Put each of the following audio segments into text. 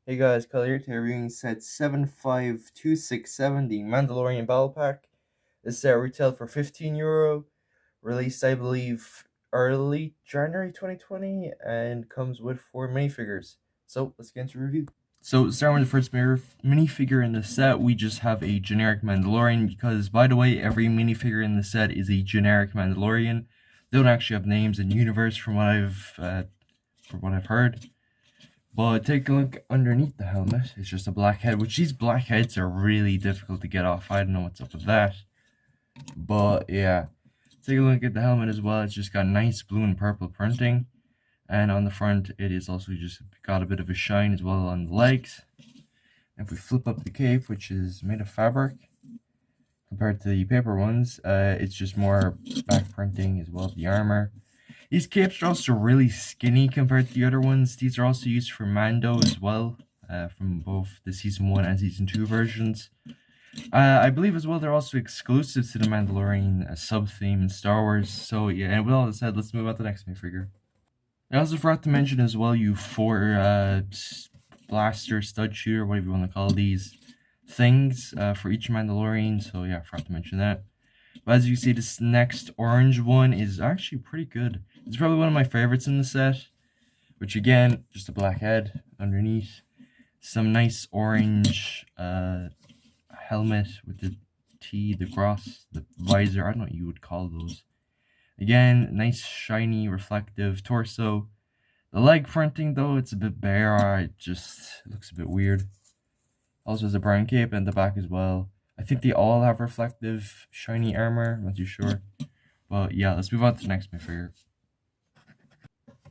Hey guys, Kyle here today reviewing set 75267, the Mandalorian Battle Pack. This set retailed for €15, released I believe early January 2020, and comes with 4 minifigures. So let's get into review. So starting with the first minifigure in the set, we just have a generic Mandalorian because, by the way, every minifigure in the set is a generic Mandalorian. They don't actually have names in universe from what I've heard. But take a look underneath the helmet. It's just a black head, which these black heads are really difficult to get off. I don't know what's up with that. But yeah, take a look at the helmet as well. It's just got nice blue and purple printing. And on the front, it is also just got a bit of a shine as well on the legs. If we flip up the cape, which is made of fabric, compared to the paper ones, it's just more back printing as well as the armor. These capes are also really skinny compared to the other ones. These are also used for Mando as well, from both the Season 1 and Season 2 versions. I believe as well they're also exclusive to the Mandalorian sub-theme in Star Wars. So yeah, and with all that said, let's move on to the next minifigure. I also forgot to mention as well, you 4 blaster, stud shooter, whatever you want to call these things, for each Mandalorian. So yeah, I forgot to mention that. But as you see, this next orange one is actually pretty good. It's probably one of my favorites in the set, which again, just a black head underneath. Some nice orange helmet with the T, the cross, the visor, I don't know what you would call those. Again, nice shiny reflective torso. The leg printing though, it's a bit bare, it looks a bit weird. Also has a brown cape and the back as well. I think they all have reflective, shiny armor. I'm not too sure. But yeah, let's move on to the next minifigure.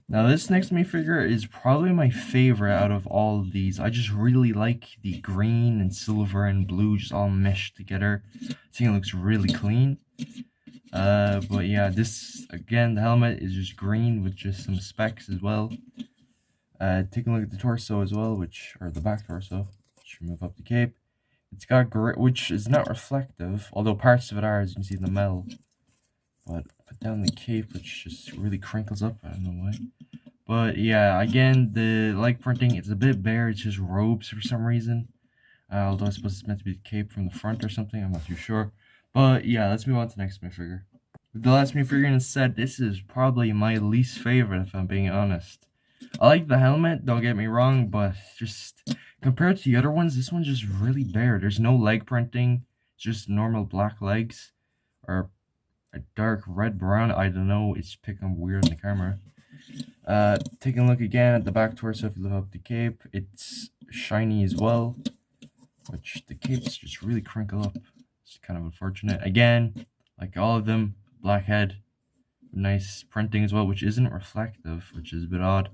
Now, this next minifigure is probably my favorite out of all of these. I just really like the green and silver and blue just all meshed together. I think it looks really clean. But yeah, this, again, the helmet is just green with just some specks as well. Taking a look at the torso as well, or the back torso. Let's remove up the cape. It's got grit, which is not reflective, although parts of it are, as you can see in the metal. But put down the cape, which just really crinkles up. I don't know why. But yeah, again, the leg printing, it's a bit bare. It's just robes for some reason. Although I suppose it's meant to be the cape from the front or something. I'm not too sure. But yeah, let's move on to the next minifigure. The last minifigure in the set, this is probably my least favorite, if I'm being honest. I like the helmet, don't get me wrong, but just compared to the other ones, this one's just really bare. There's no leg printing, it's just normal black legs, or a dark red-brown, I don't know, it's picking weird on the camera. Taking a look again at the back torso, if you lift up the cape, it's shiny as well, which the capes just really crinkle up. It's kind of unfortunate. Again, like all of them, black head, nice printing as well, which isn't reflective, which is a bit odd.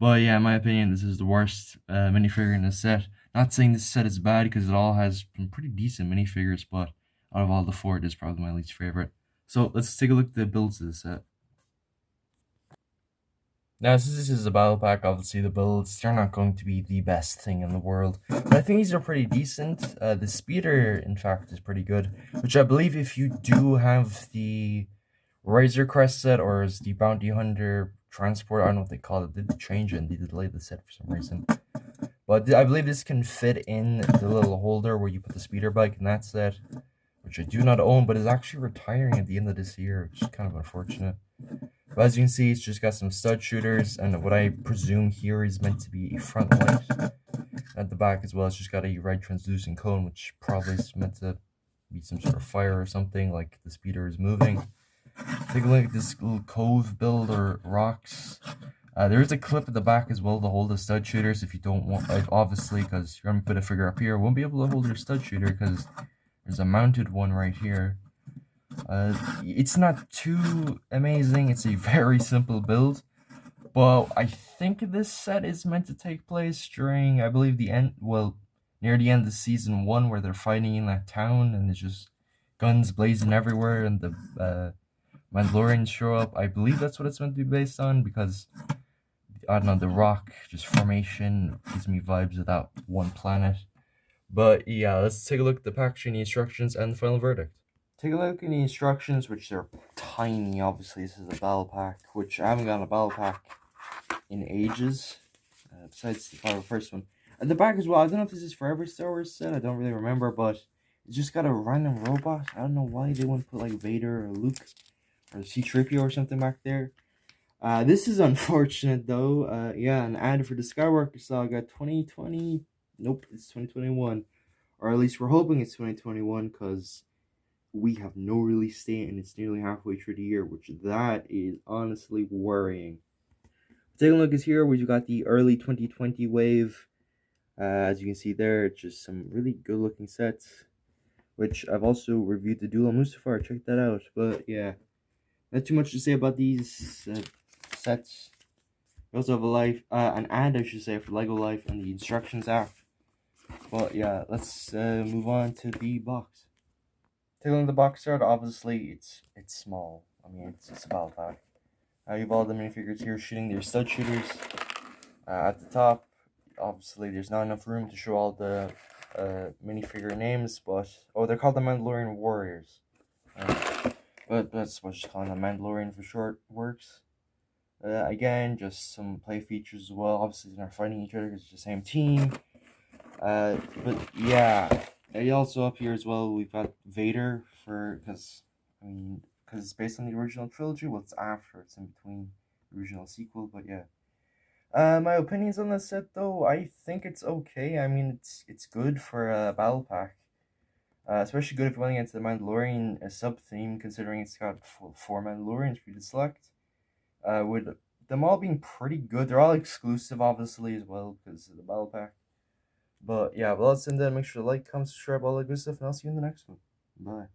But yeah, in my opinion, this is the worst minifigure in the set. Not saying this set is bad, because it all has some pretty decent minifigures, but out of all the 4, it is probably my least favorite. So let's take a look at the builds of the set. Now, since this is a battle pack, obviously the builds, they're not going to be the best thing in the world. But I think these are pretty decent. The speeder, in fact, is pretty good. Which I believe if you do have the Razor Crest set, or is the Bounty Hunter Transport, I don't know what they call it. They did change it and they delayed the set for some reason. But I believe this can fit in the little holder where you put the speeder bike in that set, which I do not own, but is actually retiring at the end of this year, which is kind of unfortunate. But as you can see, it's just got some stud shooters, and what I presume here is meant to be a front light. At the back as well, it's just got a red translucent cone, which probably is meant to be some sort of fire or something, like the speeder is moving. Take a look at this little cove build or rocks. There is a clip at the back as well to hold the stud shooters if you don't want, obviously, because you're going to put a figure up here. Won't be able to hold your stud shooter because there's a mounted one right here. It's not too amazing. It's a very simple build. But I think this set is meant to take place during, I believe, near the end of Season 1, where they're fighting in that town and there's just guns blazing everywhere and the Mandalorians show up. I believe that's what it's meant to be based on, because I don't know, the rock just formation gives me vibes of that one planet. But yeah, let's take a look at the packaging, the instructions, and the final verdict. Take a look at the instructions, which are tiny. Obviously, this is a battle pack, which I haven't gotten a battle pack in ages, besides the first one. At the back as well, I don't know if this is for every Star Wars set, I don't really remember, but it's just got a random robot. I don't know why they wouldn't put like Vader or Luke or C-3PO or something back there. This is unfortunate though. Yeah, an ad for the Skywalker Saga 2020. Nope, it's 2021. Or at least we're hoping it's 2021 because we have no release date and it's nearly halfway through the year, which that is honestly worrying. Taking a look is here, we've got the early 2020 wave. As you can see there, just some really good looking sets, which I've also reviewed the Duel Mustafar. Check that out. But yeah, not too much to say about these sets. We also have an ad, I should say, for Lego Life and the instructions app. But yeah, let's move on to the box. Taking a look at the box art, obviously it's small. I mean, it's about that. You have all the minifigures here shooting their stud shooters. At the top, obviously, there's not enough room to show all the minifigure names, but they're called the Mandalorian Warriors. But that's what's just calling the Mandalorian for short works. Again, just some play features as well. Obviously, they're not fighting each other because it's the same team. But yeah, also up here as well, we've got Vader because it's based on the original trilogy. Well, it's after, it's in between the original sequel, but yeah. My opinions on this set though, I think it's okay. I mean, it's good for a battle pack. Especially good if you're running into the Mandalorian sub theme, considering it's got four Mandalorians for you to select. With them all being pretty good, they're all exclusive, obviously, as well because of the battle pack. But yeah, well, let's end there. Make sure to like, comment, subscribe, all that good stuff, and I'll see you in the next one. Bye.